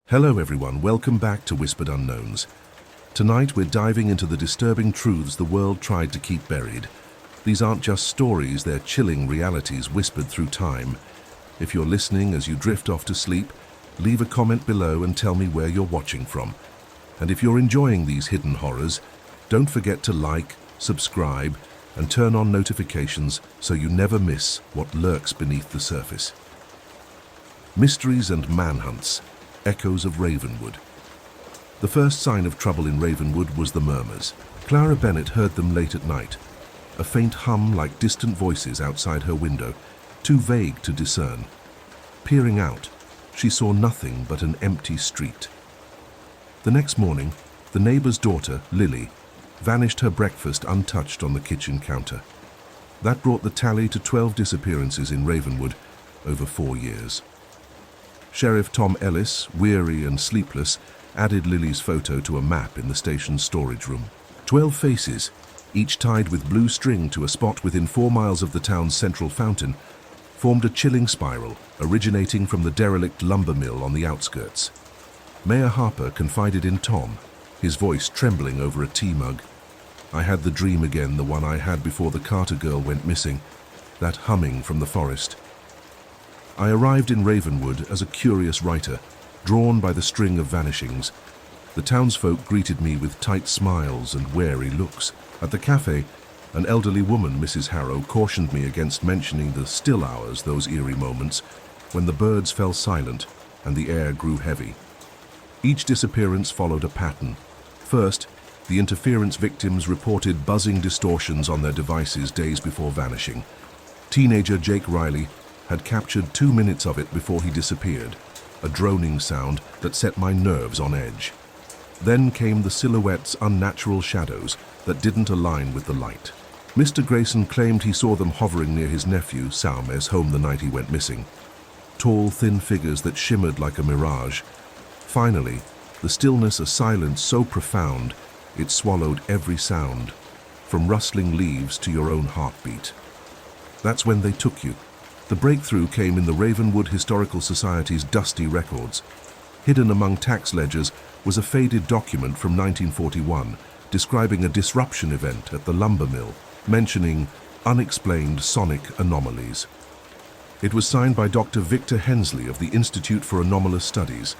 Hello everyone, welcome back to Whispered Unknowns. Tonight we're diving into the disturbing truths the world tried to keep buried. These aren't just stories, they're chilling realities whispered through time. If you're listening as you drift off to sleep, leave a comment below and tell me where you're watching from. And if you're enjoying these hidden horrors, don't forget to like, subscribe, and turn on notifications so you never miss what lurks beneath the surface. Mysteries and manhunts. Echoes of Ravenwood. The first sign of trouble in Ravenwood was the murmurs. Clara Bennett heard them late at night, a faint hum like distant voices outside her window, too vague to discern. Peering out, she saw nothing but an empty street. The next morning, the neighbor's daughter, Lily, vanished her breakfast untouched on the kitchen counter. That brought the tally to 12 disappearances in Ravenwood over 4 years. Sheriff Tom Ellis, weary and sleepless, added Lily's photo to a map in the station's storage room. 12 faces, each tied with blue string to a spot within 4 miles of the town's central fountain, formed a chilling spiral originating from the derelict lumber mill on the outskirts. Mayor Harper confided in Tom, his voice trembling over a tea mug. "I had the dream again, the one I had before the Carter girl went missing, that humming from the forest. I arrived in Ravenwood as a curious writer, drawn by the string of vanishings. The townsfolk greeted me with tight smiles and wary looks. At the cafe, an elderly woman, Mrs. Harrow, cautioned me against mentioning the still hours, those eerie moments, when the birds fell silent and the air grew heavy. Each disappearance followed a pattern. First, the interference victims reported buzzing distortions on their devices days before vanishing. Teenager Jake Riley had captured 2 minutes of it before he disappeared, a droning sound that set my nerves on edge. Then came the silhouette's unnatural shadows that didn't align with the light. Mr. Grayson claimed he saw them hovering near his nephew, Salme's home the night he went missing. Tall, thin figures that shimmered like a mirage. Finally, the stillness a silence so profound it swallowed every sound, from rustling leaves to your own heartbeat. That's when they took you. The breakthrough came in the Ravenwood Historical Society's dusty records. Hidden among tax ledgers was a faded document from 1941 describing a disruption event at the lumber mill, mentioning unexplained sonic anomalies. It was signed by Dr. Victor Hensley of the Institute for Anomalous Studies.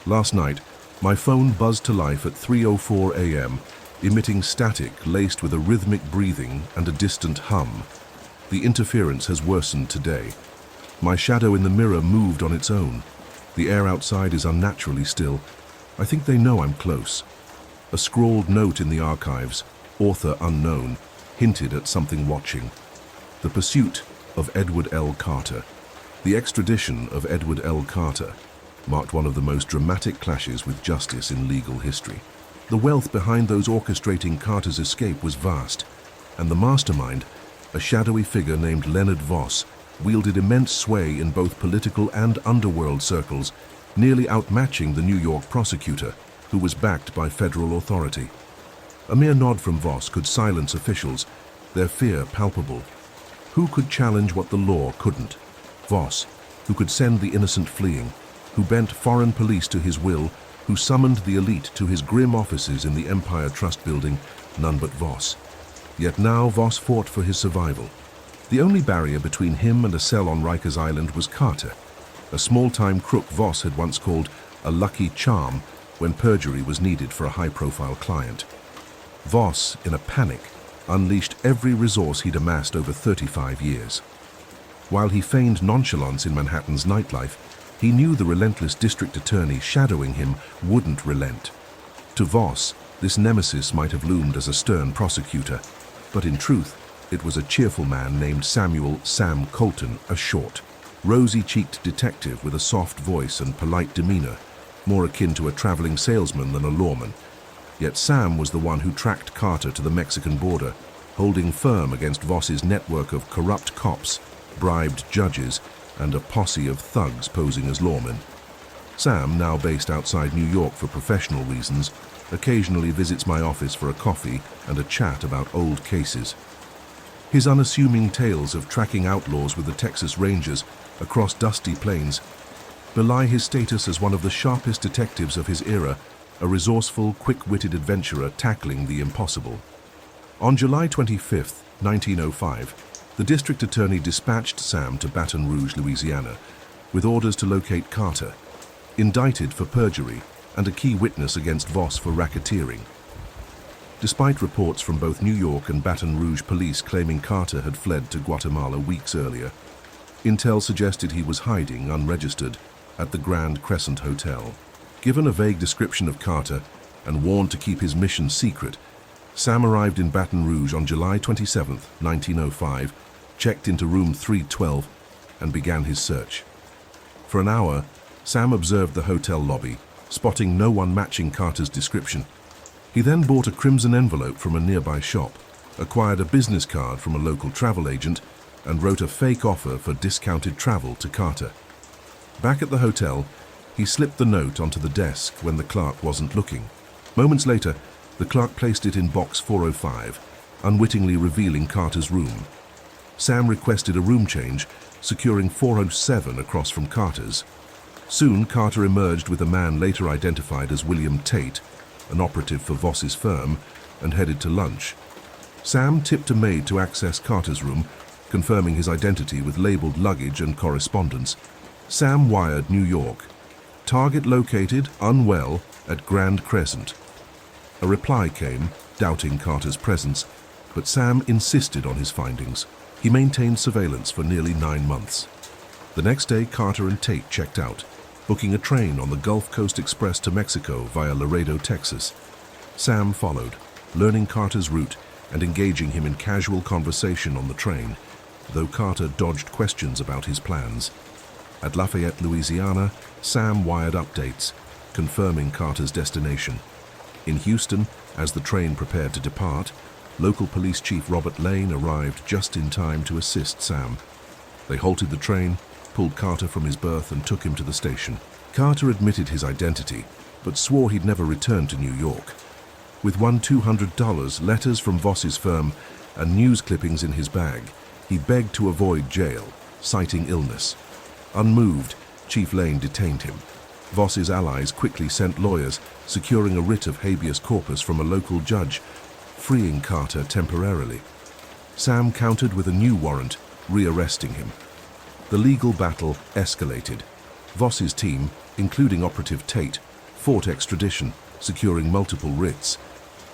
Last night, my phone buzzed to life at 3:04 a.m., emitting static laced with a rhythmic breathing and a distant hum. The interference has worsened today. My shadow in the mirror moved on its own. The air outside is unnaturally still. I think they know I'm close. A scrawled note in the archives, author unknown, hinted at something watching. The pursuit of Edward L. Carter. The extradition of Edward L. Carter marked one of the most dramatic clashes with justice in legal history. The wealth behind those orchestrating Carter's escape was vast, and the mastermind, a shadowy figure named Leonard Voss, wielded immense sway in both political and underworld circles, nearly outmatching the New York prosecutor, who was backed by federal authority. A mere nod from Voss could silence officials, their fear palpable. Who could challenge what the law couldn't? Voss, who could send the innocent fleeing, who bent foreign police to his will, who summoned the elite to his grim offices in the Empire Trust Building, none but Voss. Yet now Voss fought for his survival. The only barrier between him and a cell on Rikers Island was Carter, a small-time crook Voss had once called a lucky charm when perjury was needed for a high-profile client. Voss, in a panic, unleashed every resource he'd amassed over 35 years. While he feigned nonchalance in Manhattan's nightlife, he knew the relentless district attorney shadowing him wouldn't relent. To Voss, this nemesis might have loomed as a stern prosecutor, but in truth, it was a cheerful man named Samuel "Sam" Colton, a short, rosy-cheeked detective with a soft voice and polite demeanor, more akin to a traveling salesman than a lawman. Yet Sam was the one who tracked Carter to the Mexican border, holding firm against Voss's network of corrupt cops, bribed judges, and a posse of thugs posing as lawmen. Sam, now based outside New York for professional reasons, occasionally visits my office for a coffee and a chat about old cases. His unassuming tales of tracking outlaws with the Texas Rangers across dusty plains belie his status as one of the sharpest detectives of his era, a resourceful, quick-witted adventurer tackling the impossible. On July 25, 1905, the district attorney dispatched Sam to Baton Rouge, Louisiana, with orders to locate Carter, indicted for perjury and a key witness against Voss for racketeering. Despite reports from both New York and Baton Rouge police claiming Carter had fled to Guatemala weeks earlier, intel suggested he was hiding unregistered at the Grand Crescent Hotel. Given a vague description of Carter and warned to keep his mission secret, Sam arrived in Baton Rouge on July 27, 1905, checked into room 312, and began his search. For an hour, Sam observed the hotel lobby, spotting no one matching Carter's description. He then bought a crimson envelope from a nearby shop, acquired a business card from a local travel agent, and wrote a fake offer for discounted travel to Carter. Back at the hotel, he slipped the note onto the desk when the clerk wasn't looking. Moments later, the clerk placed it in box 405, unwittingly revealing Carter's room. Sam requested a room change, securing 407 across from Carter's. Soon, Carter emerged with a man later identified as William Tate, an operative for Voss's firm, and headed to lunch. Sam tipped a maid to access Carter's room, confirming his identity with labeled luggage and correspondence. Sam wired New York. Target located, unwell, at Grand Crescent. A reply came, doubting Carter's presence, but Sam insisted on his findings. He maintained surveillance for nearly 9 months. The next day, Carter and Tate checked out, booking a train on the Gulf Coast Express to Mexico via Laredo, Texas. Sam followed, learning Carter's route and engaging him in casual conversation on the train, though Carter dodged questions about his plans. At Lafayette, Louisiana, Sam wired updates, confirming Carter's destination. In Houston, as the train prepared to depart, local police chief Robert Lane arrived just in time to assist Sam. They halted the train, pulled Carter from his berth and took him to the station. Carter admitted his identity, but swore he'd never returned to New York. With $200, letters from Voss's firm, and news clippings in his bag, he begged to avoid jail, citing illness. Unmoved, Chief Lane detained him. Voss's allies quickly sent lawyers, securing a writ of habeas corpus from a local judge, freeing Carter temporarily. Sam countered with a new warrant, rearresting him. The legal battle escalated. Voss's team, including Operative Tate, fought extradition, securing multiple writs.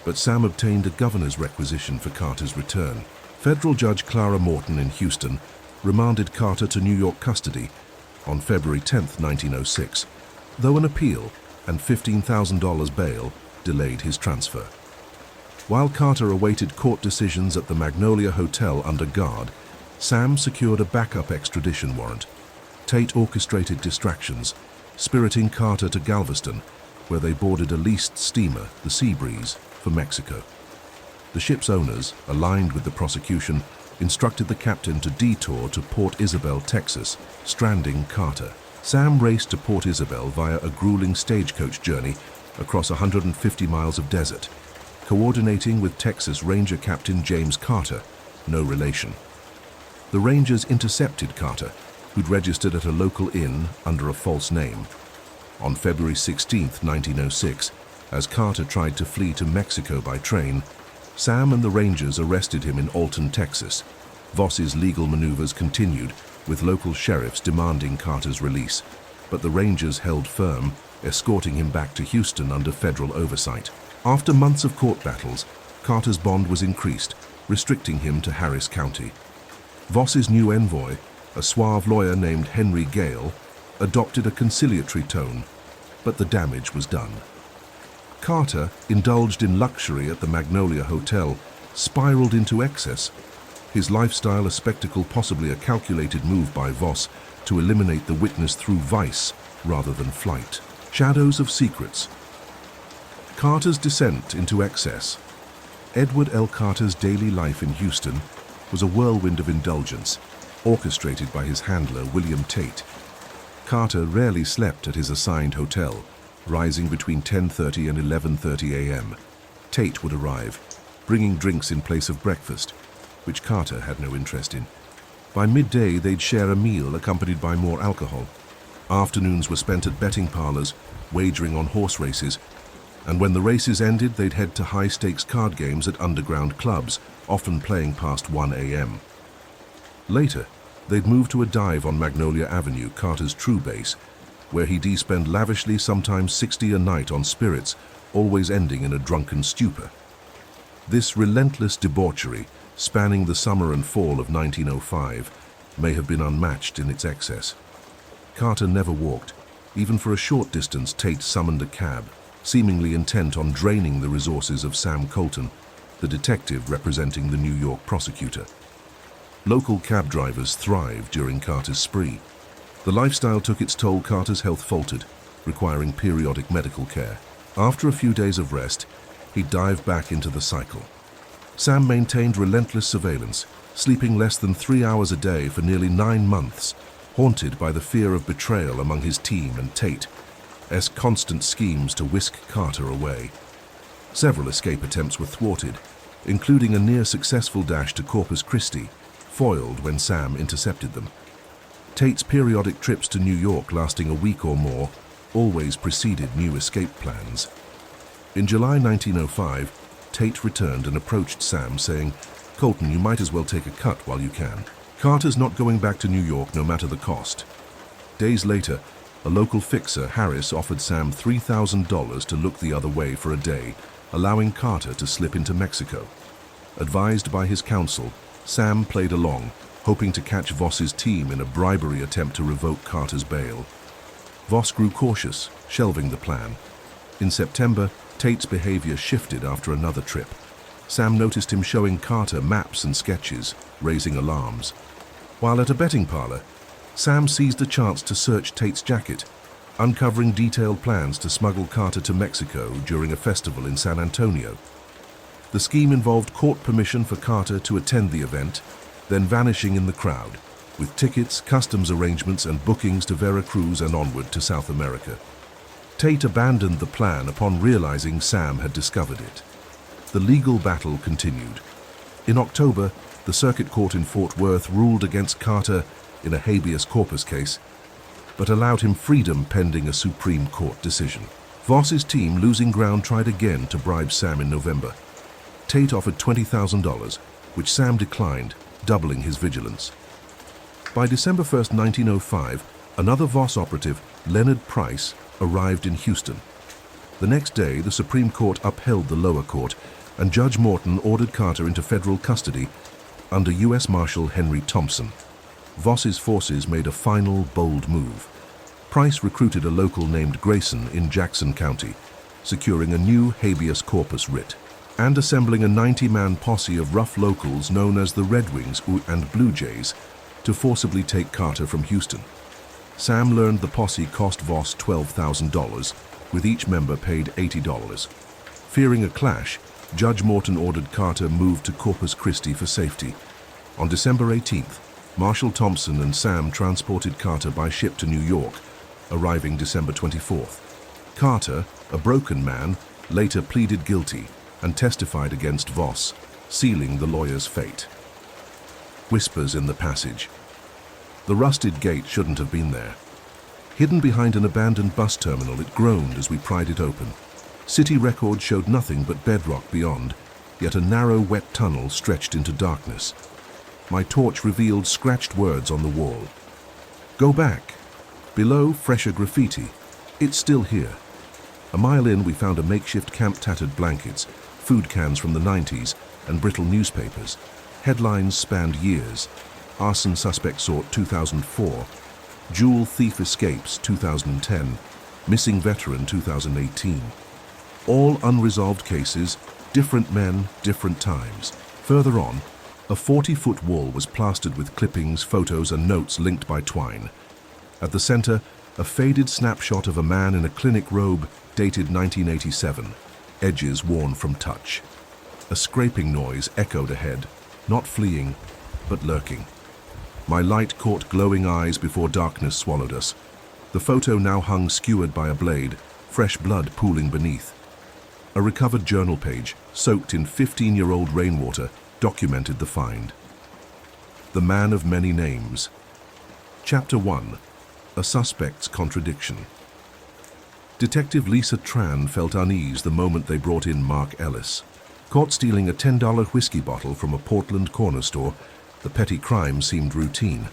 But Sam obtained a governor's requisition for Carter's return. Federal Judge Clara Morton in Houston remanded Carter to New York custody on February 10, 1906, though an appeal and $15,000 bail delayed his transfer. While Carter awaited court decisions at the Magnolia Hotel under guard, Sam secured a backup extradition warrant. Tate orchestrated distractions, spiriting Carter to Galveston, where they boarded a leased steamer, the Sea Breeze, for Mexico. The ship's owners, aligned with the prosecution, instructed the captain to detour to Port Isabel, Texas, stranding Carter. Sam raced to Port Isabel via a grueling stagecoach journey across 150 miles of desert, coordinating with Texas Ranger Captain James Carter, no relation. The Rangers intercepted Carter, who'd registered at a local inn under a false name. On February 16, 1906, as Carter tried to flee to Mexico by train, Sam and the Rangers arrested him in Alton, Texas. Voss's legal maneuvers continued, with local sheriffs demanding Carter's release, but the Rangers held firm, escorting him back to Houston under federal oversight. After months of court battles, Carter's bond was increased, restricting him to Harris County. Voss's new envoy, a suave lawyer named Henry Gale, adopted a conciliatory tone, but the damage was done. Carter, indulged in luxury at the Magnolia Hotel, spiraled into excess, his lifestyle a spectacle possibly a calculated move by Voss to eliminate the witness through vice rather than flight. Shadows of secrets. Carter's descent into excess. Edward L. Carter's daily life in Houston was a whirlwind of indulgence, orchestrated by his handler, William Tate. Carter rarely slept at his assigned hotel, rising between 10:30 and 11:30 a.m. Tate would arrive, bringing drinks in place of breakfast, which Carter had no interest in. By midday, they'd share a meal accompanied by more alcohol. Afternoons were spent at betting parlors, wagering on horse races, and when the races ended, they'd head to high-stakes card games at underground clubs, often playing past 1 a.m. Later, they'd move to a dive on Magnolia Avenue, Carter's true base, where he'd spend lavishly, sometimes 60 a night on spirits, always ending in a drunken stupor. This relentless debauchery, spanning the summer and fall of 1905, may have been unmatched in its excess. Carter never walked. Even for a short distance, Tate summoned a cab, seemingly intent on draining the resources of Sam Colton, the detective representing the New York prosecutor. Local cab drivers thrived during Carter's spree. The lifestyle took its toll. Carter's health faltered, requiring periodic medical care. After a few days of rest, he dived back into the cycle. Sam maintained relentless surveillance, sleeping less than 3 hours a day for nearly 9 months, haunted by the fear of betrayal among his team and Tate's constant schemes to whisk Carter away. Several escape attempts were thwarted, including a near-successful dash to Corpus Christi, foiled when Sam intercepted them. Tate's periodic trips to New York, lasting a week or more, always preceded new escape plans. In July 1905, Tate returned and approached Sam, saying, "Colton, you might as well take a cut while you can. Carter's not going back to New York no matter the cost." Days later, a local fixer, Harris, offered Sam $3,000 to look the other way for a day, allowing Carter to slip into Mexico. Advised by his counsel, Sam played along, hoping to catch Voss's team in a bribery attempt to revoke Carter's bail. Voss grew cautious, shelving the plan. In September, Tate's behavior shifted after another trip. Sam noticed him showing Carter maps and sketches, raising alarms. While at a betting parlor, Sam seized a chance to search Tate's jacket, uncovering detailed plans to smuggle Carter to Mexico during a festival in San Antonio. The scheme involved court permission for Carter to attend the event, then vanishing in the crowd, with tickets, customs arrangements, and bookings to Veracruz and onward to South America. Tate abandoned the plan upon realizing Sam had discovered it. The legal battle continued. In October, the circuit court in Fort Worth ruled against Carter in a habeas corpus case, but allowed him freedom pending a Supreme Court decision. Voss's team, losing ground, tried again to bribe Sam in November. Tate offered $20,000, which Sam declined, doubling his vigilance. By December 1, 1905, another Voss operative, Leonard Price, arrived in Houston. The next day, the Supreme Court upheld the lower court, and Judge Morton ordered Carter into federal custody under U.S. Marshal Henry Thompson. Voss's forces made a final, bold move. Price recruited a local named Grayson in Jackson County, securing a new habeas corpus writ, and assembling a 90-man posse of rough locals known as the Red Wings and Blue Jays to forcibly take Carter from Houston. Sam learned the posse cost Voss $12,000, with each member paid $80. Fearing a clash, Judge Morton ordered Carter moved to Corpus Christi for safety. On December 18th, Marshal Thompson and Sam transported Carter by ship to New York, arriving December 24th. Carter, a broken man, later pleaded guilty and testified against Voss, sealing the lawyer's fate. Whispers in the passage. The rusted gate shouldn't have been there. Hidden behind an abandoned bus terminal, it groaned as we pried it open. City records showed nothing but bedrock beyond, yet a narrow, wet tunnel stretched into darkness. My torch revealed scratched words on the wall. "Go back." Below, fresher graffiti. "It's still here." A mile in, we found a makeshift camp, tattered blankets, food cans from the 90s, and brittle newspapers. Headlines spanned years. Arson suspect sought 2004. Jewel thief escapes 2010. Missing veteran 2018. All unresolved cases, different men, different times. Further on, a 40-foot wall was plastered with clippings, photos, and notes linked by twine. At the center, a faded snapshot of a man in a clinic robe dated 1987, edges worn from touch. A scraping noise echoed ahead, not fleeing, but lurking. My light caught glowing eyes before darkness swallowed us. The photo now hung skewered by a blade, fresh blood pooling beneath. A recovered journal page, soaked in 15-year-old rainwater, documented the find. The Man of Many Names. Chapter 1. A suspect's contradiction. Detective Lisa Tran felt unease the moment they brought in Mark Ellis. Caught stealing a $10 whiskey bottle from a Portland corner store, the petty crime seemed routine.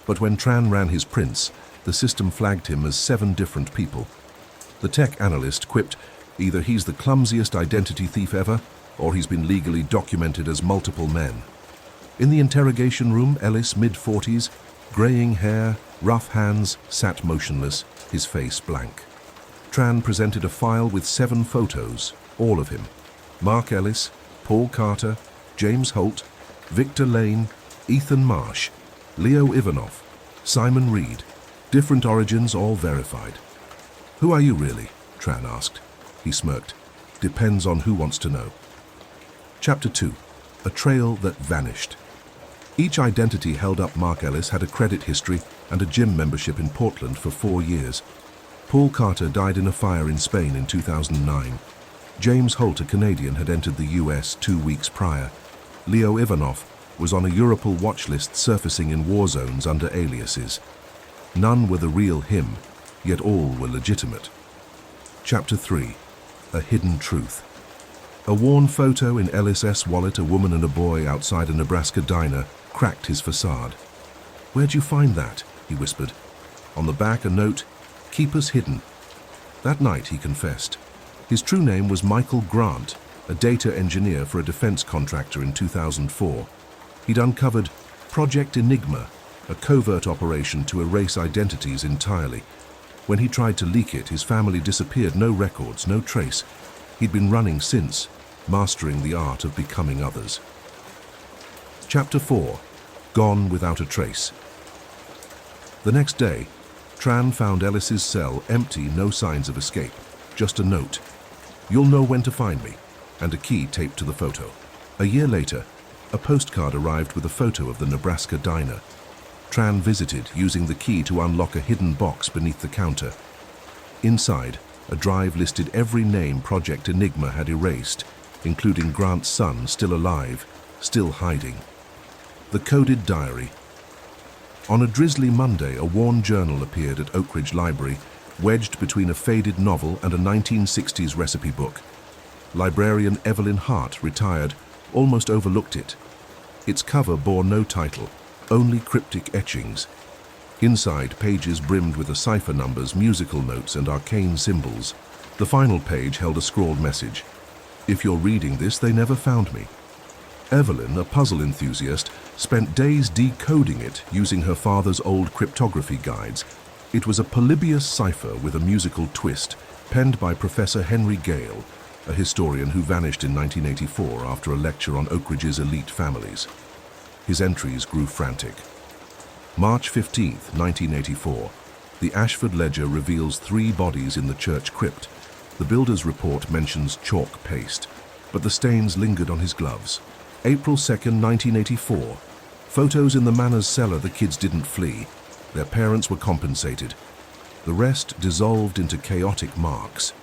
But when Tran ran his prints, the system flagged him as 7 different people. The tech analyst quipped, either he's the clumsiest identity thief ever, or he's been legally documented as multiple men. In the interrogation room, Ellis, mid-40s, graying hair, rough hands, sat motionless, his face blank. Tran presented a file with 7 photos, all of him. Mark Ellis, Paul Carter, James Holt, Victor Lane, Ethan Marsh, Leo Ivanov, Simon Reed. Different origins, all verified. "Who are you really?" Tran asked. He smirked. "Depends on who wants to know." Chapter 2. A trail that vanished. Each identity held up Mark Ellis had a credit history and a gym membership in Portland for 4 years. Paul Carter died in a fire in Spain in 2009. James Holt, a Canadian, had entered the US 2 weeks prior. Leo Ivanov was on a Europol watch list surfacing in war zones under aliases. None were the real him, yet all were legitimate. Chapter 3. A hidden truth. A worn photo in Ellis' wallet, a woman and a boy outside a Nebraska diner, cracked his facade. "Where'd you find that?" he whispered. On the back, a note, "Keep us hidden." That night, he confessed. His true name was Michael Grant, a data engineer for a defense contractor in 2004. He'd uncovered Project Enigma, a covert operation to erase identities entirely. When he tried to leak it, his family disappeared, no records, no trace. He'd been running since, mastering the art of becoming others. Chapter 4. Gone without a trace. The next day, Tran found Ellis's cell empty, no signs of escape. Just a note. "You'll know when to find me," and a key taped to the photo. A year later, a postcard arrived with a photo of the Nebraska diner. Tran visited, using the key to unlock a hidden box beneath the counter. Inside, a drive listed every name Project Enigma had erased, including Grant's son, still alive, still hiding. The coded diary. On a drizzly Monday, a worn journal appeared at Oak Ridge Library, wedged between a faded novel and a 1960s recipe book. Librarian Evelyn Hart, retired, almost overlooked it. Its cover bore no title, only cryptic etchings. Inside, pages brimmed with the cipher numbers, musical notes, and arcane symbols. The final page held a scrawled message. "If you're reading this, they never found me." Evelyn, a puzzle enthusiast, spent days decoding it using her father's old cryptography guides. It was a Polybius cipher with a musical twist, penned by Professor Henry Gale, a historian who vanished in 1984 after a lecture on Oak Ridge's elite families. His entries grew frantic. March 15, 1984. The Ashford Ledger reveals 3 bodies in the church crypt. The builder's report mentions chalk paste, but the stains lingered on his gloves. April 2, 1984. Photos in the manor's cellar. The kids didn't flee. Their parents were compensated. The rest dissolved into chaotic marks.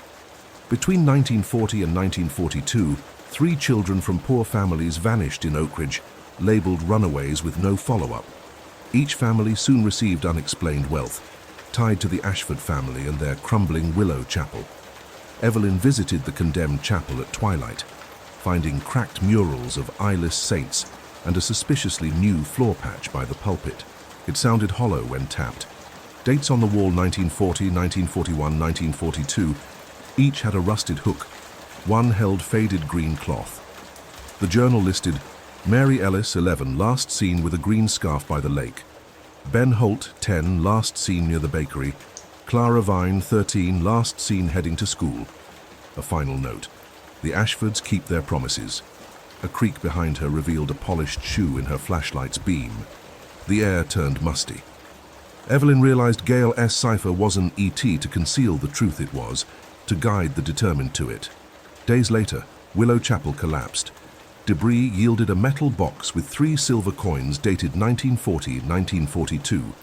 Between 1940 and 1942, 3 children from poor families vanished in Oak Ridge, labeled runaways with no follow-up. Each family soon received unexplained wealth, tied to the Ashford family and their crumbling Willow Chapel. Evelyn visited the condemned chapel at twilight, finding cracked murals of eyeless saints and a suspiciously new floor patch by the pulpit. It sounded hollow when tapped. Dates on the wall: 1940, 1941, 1942. Each had a rusted hook. One held faded green cloth. The journal listed Mary Ellis, 11, last seen with a green scarf by the lake. Ben Holt, 10, last seen near the bakery. Clara Vine, 13, last seen heading to school. A final note. The Ashfords keep their promises. A creak behind her revealed a polished shoe in her flashlight's beam. The air turned musty. Evelyn realized Gale S. cipher wasn't E.T. to conceal the truth it was, to guide the determined to it. Days later, Willow Chapel collapsed. Debris yielded a metal box with 3 silver coins dated 1940-1942.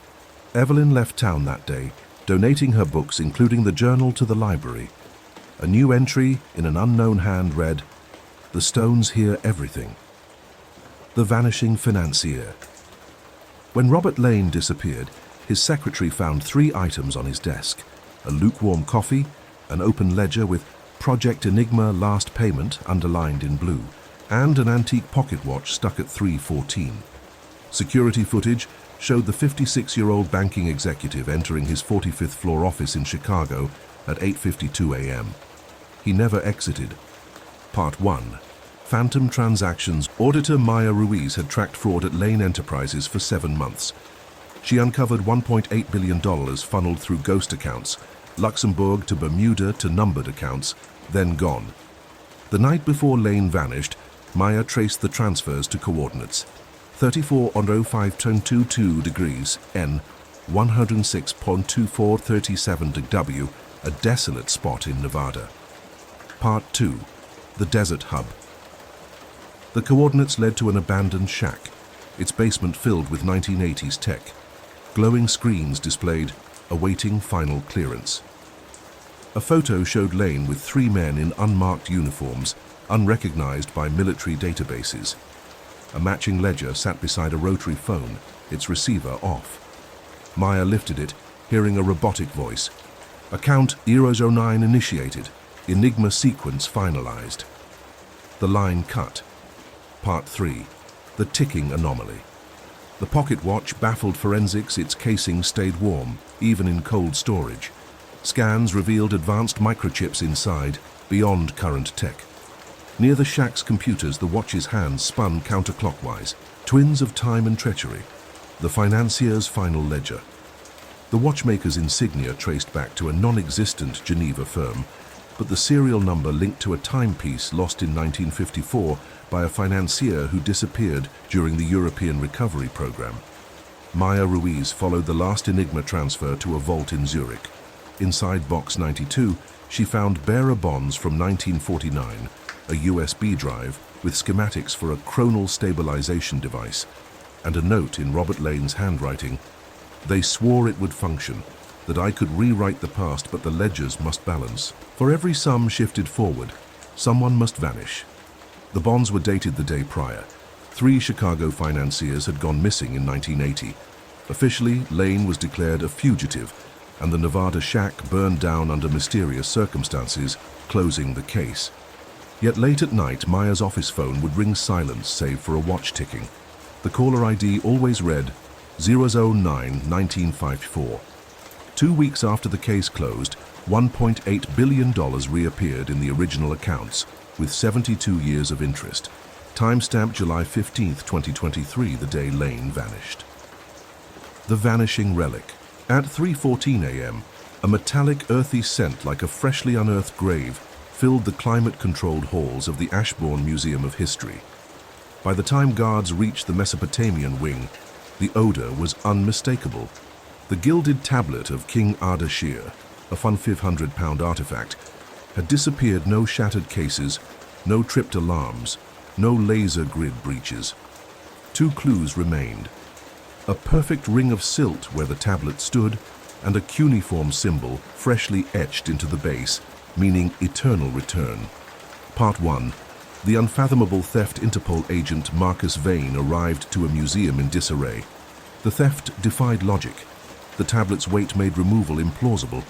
Evelyn left town that day, donating her books, including the journal, to the library. A new entry in an unknown hand read, "The stones hear everything." The vanishing financier. When Robert Lane disappeared, His secretary found 3 items on his desk: a lukewarm coffee, an open ledger with Project Enigma last payment underlined in blue, and an antique pocket watch stuck at 3:14. Security footage showed the 56-year-old banking executive entering his 45th floor office in Chicago at 8:52 a.m. He never exited. Part 1. Phantom Transactions. Auditor Maya Ruiz had tracked fraud at Lane Enterprises for 7 months. She uncovered $1.8 billion funneled through ghost accounts, Luxembourg to Bermuda to numbered accounts, then gone. The night before Lane vanished, Maya traced the transfers to coordinates: 34.0522 degrees N, 106.2437 W, a desolate spot in Nevada. Part 2. The Desert Hub. The coordinates led to an abandoned shack, its basement filled with 1980s tech. Glowing screens displayed awaiting final clearance. A photo showed Lane with 3 men in unmarked uniforms, unrecognized by military databases. A matching ledger sat beside a rotary phone, its receiver off. Maya lifted it, hearing a robotic voice. Account 009 initiated. Enigma sequence finalized. The line cut. Part 3. The ticking anomaly. The pocket watch baffled forensics. Its casing stayed warm, even in cold storage. Scans revealed advanced microchips inside, beyond current tech. Near the shack's computers, the watch's hands spun counterclockwise, twins of time and treachery. The financier's final ledger. The watchmaker's insignia traced back to a non-existent Geneva firm, but the serial number linked to a timepiece lost in 1954 by a financier who disappeared during the European Recovery Program. Maya Ruiz followed the last Enigma transfer to a vault in Zurich. Inside Box 92, she found bearer bonds from 1949, a USB drive with schematics for a chronal stabilization device, and a note in Robert Lane's handwriting. They swore it would function, that I could rewrite the past, but the ledgers must balance. For every sum shifted forward, someone must vanish. The bonds were dated the day prior. 3 Chicago financiers had gone missing in 1980. Officially, Lane was declared a fugitive, and the Nevada shack burned down under mysterious circumstances, closing the case. Yet late at night, Maya's office phone would ring silence save for a watch ticking. The caller ID always read 009-1954. 2 weeks after the case closed, $1.8 billion reappeared in the original accounts, with 72 years of interest. Timestamp July 15, 2023, the day Lane vanished. The Vanishing Relic. At 3:14 a.m., a metallic, earthy scent like a freshly unearthed grave filled the climate-controlled halls of the Ashbourne Museum of History. By the time guards reached the Mesopotamian wing, the odor was unmistakable. The gilded tablet of King Ardashir, a 1,500-pound artifact, had disappeared. No shattered cases, no tripped alarms, no laser grid breaches. 2 clues remained: a perfect ring of silt where the tablet stood, and a cuneiform symbol freshly etched into the base, meaning eternal return. Part 1. The unfathomable theft. Interpol agent Marcus Vane arrived to a museum in disarray. The theft defied logic. The tablet's weight made removal implausible,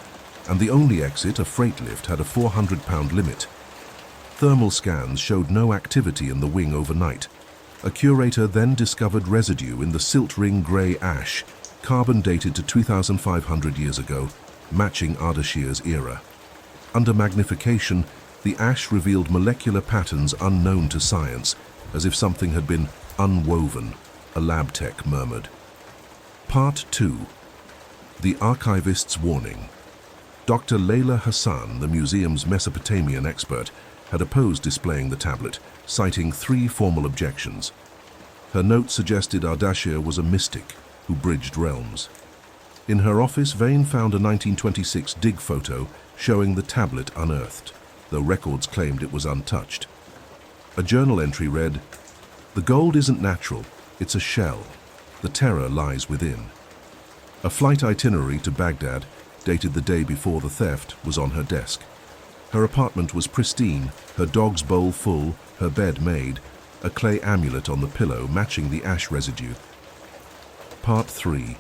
and the only exit, a freight lift, had a 400-pound limit. Thermal scans showed no activity in the wing overnight. A curator then discovered residue in the silt ring grey ash, carbon dated to 2,500 years ago, matching Ardashir's era. Under magnification, the ash revealed molecular patterns unknown to science, as if something had been unwoven, a lab tech murmured. Part 2. The Archivist's Warning. Dr. Layla Hassan, the museum's Mesopotamian expert, had opposed displaying the tablet, citing 3 formal objections. Her note suggested Ardashir was a mystic who bridged realms. In her office, Vane found a 1926 dig photo showing the tablet unearthed, though records claimed it was untouched. A journal entry read, "The gold isn't natural, it's a shell. The terror lies within." A flight itinerary to Baghdad, dated the day before the theft, was on her desk. Her apartment was pristine, her dog's bowl full, her bed made, a clay amulet on the pillow matching the ash residue. Part 3.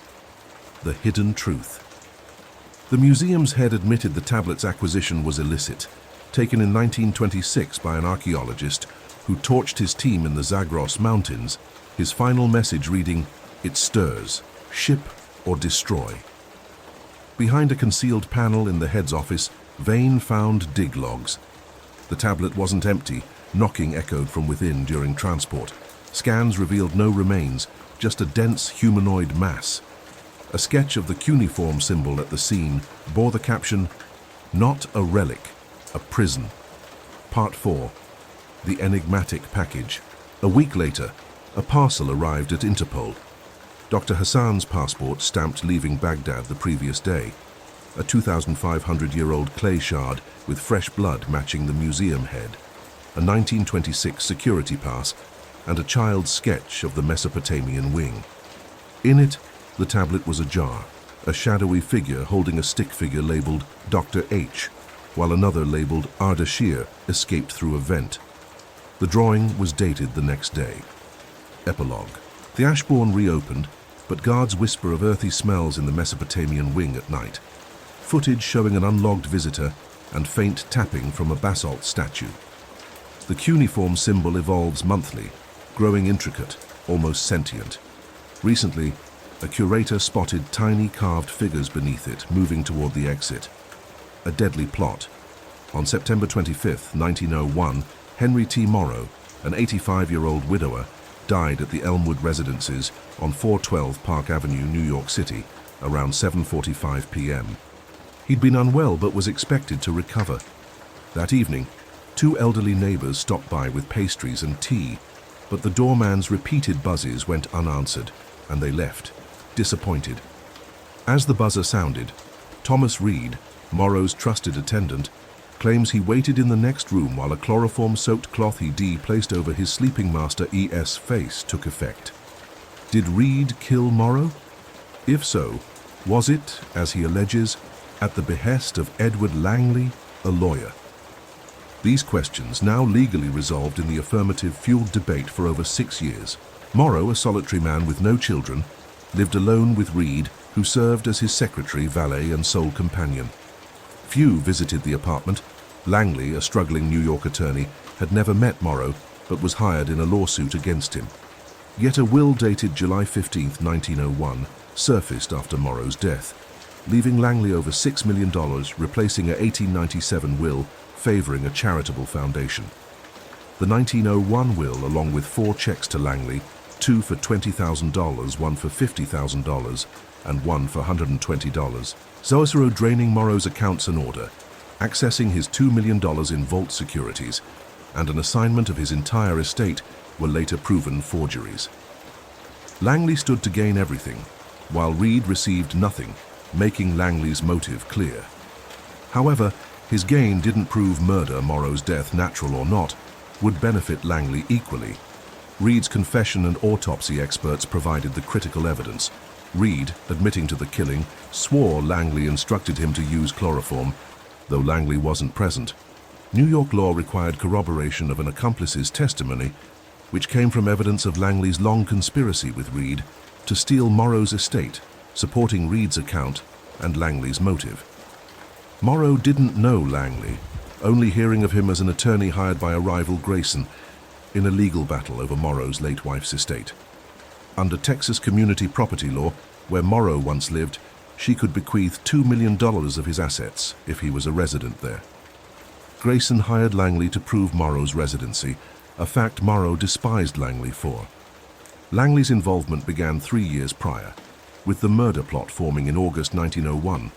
the hidden truth. The museum's head admitted the tablet's acquisition was illicit, taken in 1926 by an archaeologist who torched his team in the Zagros Mountains, his final message reading, "It stirs, ship or destroy." Behind a concealed panel in the head's office, Vane found dig logs. The tablet wasn't empty, knocking echoed from within during transport. Scans revealed no remains, just a dense humanoid mass. A sketch of the cuneiform symbol at the scene bore the caption, "Not a relic, a prison." Part 4. The enigmatic package. A week later, a parcel arrived at Interpol. Dr. Hassan's passport stamped leaving Baghdad the previous day. A 2,500-year-old clay shard with fresh blood matching the museum head. A 1926 security pass, and a child's sketch of the Mesopotamian wing. In it, the tablet was ajar, a shadowy figure holding a stick figure labeled Dr. H, while another labeled Ardashir escaped through a vent. The drawing was dated the next day. Epilogue. The Ashbourne reopened, but guards whisper of earthy smells in the Mesopotamian wing at night. Footage showing an unlogged visitor and faint tapping from a basalt statue. The cuneiform symbol evolves monthly, growing intricate, almost sentient. Recently, a curator spotted tiny carved figures beneath it moving toward the exit. A deadly plot. On September 25, 1901, Henry T. Morrow, an 85-year-old widower, died at the Elmwood Residences on 412 Park Avenue, New York City, around 7:45 p.m. He'd been unwell but was expected to recover. That evening, two elderly neighbors stopped by with pastries and tea, but the doorman's repeated buzzes went unanswered, and they left, disappointed. As the buzzer sounded, Thomas Reed, Morrow's trusted attendant, claims he waited in the next room while a chloroform-soaked cloth he placed over his sleeping master E.S. face took effect. Did Reed kill Morrow? If so, was it, as he alleges, at the behest of Edward Langley, a lawyer? These questions, now legally resolved in the affirmative, fueled debate for over 6 years. Morrow, a solitary man with no children, lived alone with Reed, who served as his secretary, valet, and sole companion. Few visited the apartment. Langley, a struggling New York attorney, had never met Morrow, but was hired in a lawsuit against him. Yet a will dated July 15, 1901, surfaced after Morrow's death, leaving Langley over $6 million, replacing a 1897 will favoring a charitable foundation. The 1901 will, along with 4 checks to Langley, 2 for $20,000, 1 for $50,000, and 1 for $120, Zoasero draining Morrow's accounts in order, accessing his $2 million in vault securities, and an assignment of his entire estate were later proven forgeries. Langley stood to gain everything, while Reed received nothing, making Langley's motive clear. However, his gain didn't prove murder. Morrow's death, natural or not, would benefit Langley equally. Reed's confession and autopsy experts provided the critical evidence. Reed, admitting to the killing, swore Langley instructed him to use chloroform, though Langley wasn't present. New York law required corroboration of an accomplice's testimony, which came from evidence of Langley's long conspiracy with Reed to steal Morrow's estate, supporting Reed's account and Langley's motive. Morrow didn't know Langley, only hearing of him as an attorney hired by a rival, Grayson, in a legal battle over Morrow's late wife's estate. Under Texas community property law, where Morrow once lived, she could bequeath $2 million of his assets if he was a resident there. Grayson hired Langley to prove Morrow's residency, a fact Morrow despised Langley for. Langley's involvement began 3 years prior, with the murder plot forming in August 1901.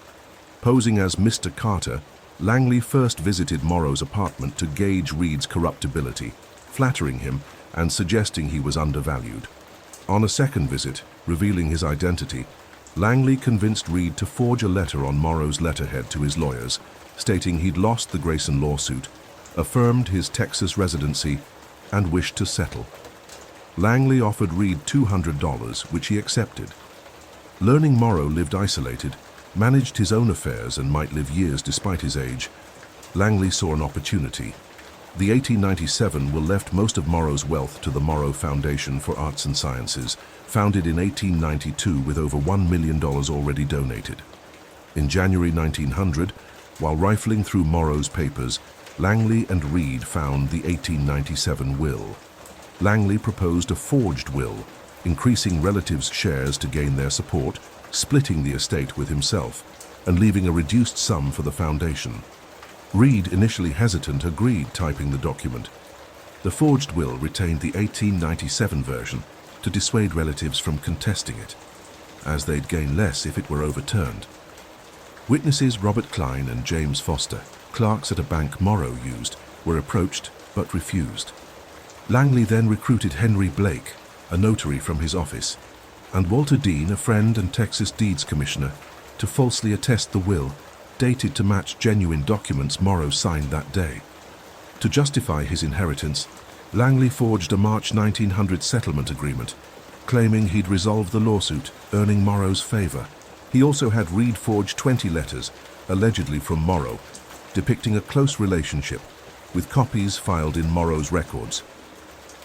Posing as Mr. Carter, Langley first visited Morrow's apartment to gauge Reed's corruptibility, flattering him and suggesting he was undervalued. On a second visit, revealing his identity, Langley convinced Reed to forge a letter on Morrow's letterhead to his lawyers, stating he'd lost the Grayson lawsuit, affirmed his Texas residency, and wished to settle. Langley offered Reed $200, which he accepted. Learning Morrow lived isolated, managed his own affairs, and might live years despite his age, Langley saw an opportunity. The 1897 will left most of Morrow's wealth to the Morrow Foundation for Arts and Sciences, founded in 1892 with over $1 million already donated. In January 1900, while rifling through Morrow's papers, Langley and Reed found the 1897 will. Langley proposed a forged will, increasing relatives' shares to gain their support, splitting the estate with himself, and leaving a reduced sum for the foundation. Reed, initially hesitant, agreed, typing the document. The forged will retained the 1897 version to dissuade relatives from contesting it, as they'd gain less if it were overturned. Witnesses Robert Klein and James Foster, clerks at a bank Morrow used, were approached but refused. Langley then recruited Henry Blake, a notary from his office, and Walter Dean, a friend and Texas Deeds Commissioner, to falsely attest the will, dated to match genuine documents Morrow signed that day. To justify his inheritance, Langley forged a March 1900 settlement agreement, claiming he'd resolved the lawsuit, earning Morrow's favor. He also had Reed forge 20 letters, allegedly from Morrow, depicting a close relationship, with copies filed in Morrow's records.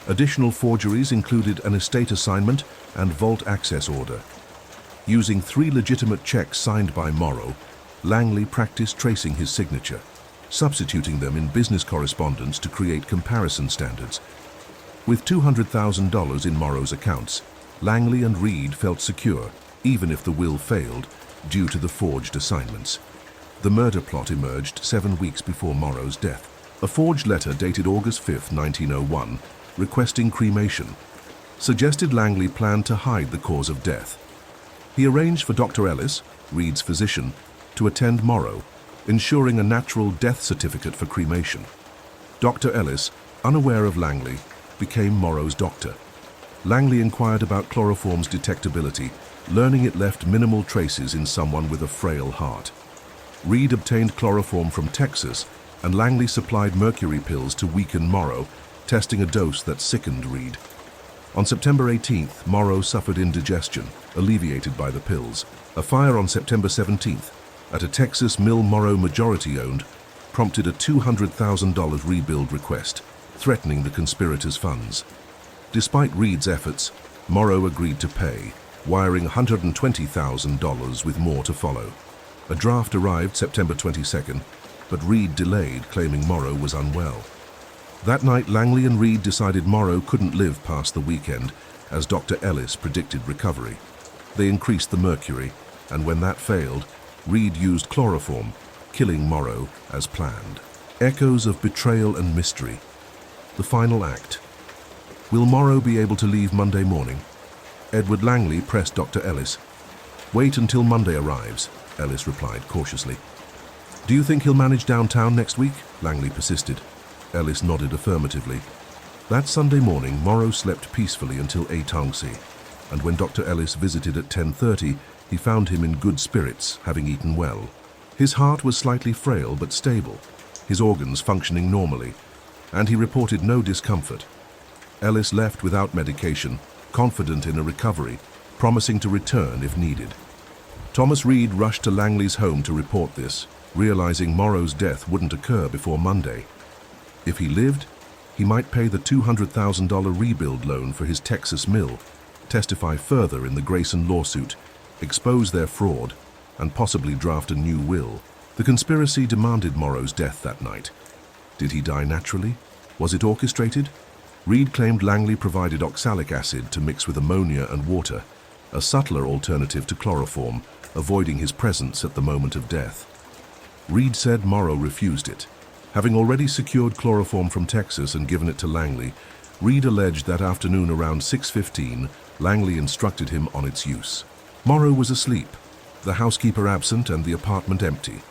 Additional forgeries included an estate assignment and vault access order. Using 3 legitimate checks signed by Morrow, Langley practiced tracing his signature, substituting them in business correspondence to create comparison standards. With $200,000 in Morrow's accounts, Langley and Reed felt secure, even if the will failed, due to the forged assignments. The murder plot emerged 7 weeks before Morrow's death. A forged letter dated August 5, 1901, requesting cremation, suggested Langley planned to hide the cause of death. He arranged for Dr. Ellis, Reed's physician, to attend Morrow, ensuring a natural death certificate for cremation. Dr. Ellis, unaware of Langley, became Morrow's doctor. Langley inquired about chloroform's detectability, learning it left minimal traces in someone with a frail heart. Reed obtained chloroform from Texas, and Langley supplied mercury pills to weaken Morrow, testing a dose that sickened Reed. On September 18th, Morrow suffered indigestion, alleviated by the pills. A fire on September 17th, at a Texas mill Morrow majority-owned, prompted a $200,000 rebuild request, threatening the conspirators' funds. Despite Reed's efforts, Morrow agreed to pay, wiring $120,000 with more to follow. A draft arrived September 22nd, but Reed delayed, claiming Morrow was unwell. That night, Langley and Reed decided Morrow couldn't live past the weekend, as Dr. Ellis predicted recovery. They increased the mercury, and when that failed, Reed used chloroform, killing Morrow as planned. Echoes of betrayal and mystery. The final act. Will Morrow be able to leave Monday morning? Edward Langley pressed Dr. Ellis. Wait until Monday arrives, Ellis replied cautiously. Do you think he'll manage downtown next week? Langley persisted. Ellis nodded affirmatively. That Sunday morning, Morrow slept peacefully until 8:00, and when Dr. Ellis visited at 10:30, he found him in good spirits, having eaten well. His heart was slightly frail but stable, his organs functioning normally, and he reported no discomfort. Ellis left without medication, confident in a recovery, promising to return if needed. Thomas Reed rushed to Langley's home to report this, realizing Morrow's death wouldn't occur before Monday. If he lived, he might pay the $200,000 rebuild loan for his Texas mill, testify further in the Grayson lawsuit, expose their fraud, and possibly draft a new will. The conspiracy demanded Morrow's death that night. Did he die naturally? Was it orchestrated? Reed claimed Langley provided oxalic acid to mix with ammonia and water, a subtler alternative to chloroform, avoiding his presence at the moment of death. Reed said Morrow refused it. Having already secured chloroform from Texas and given it to Langley, Reed alleged that afternoon around 6:15, Langley instructed him on its use. Morrow was asleep, the housekeeper absent and the apartment empty.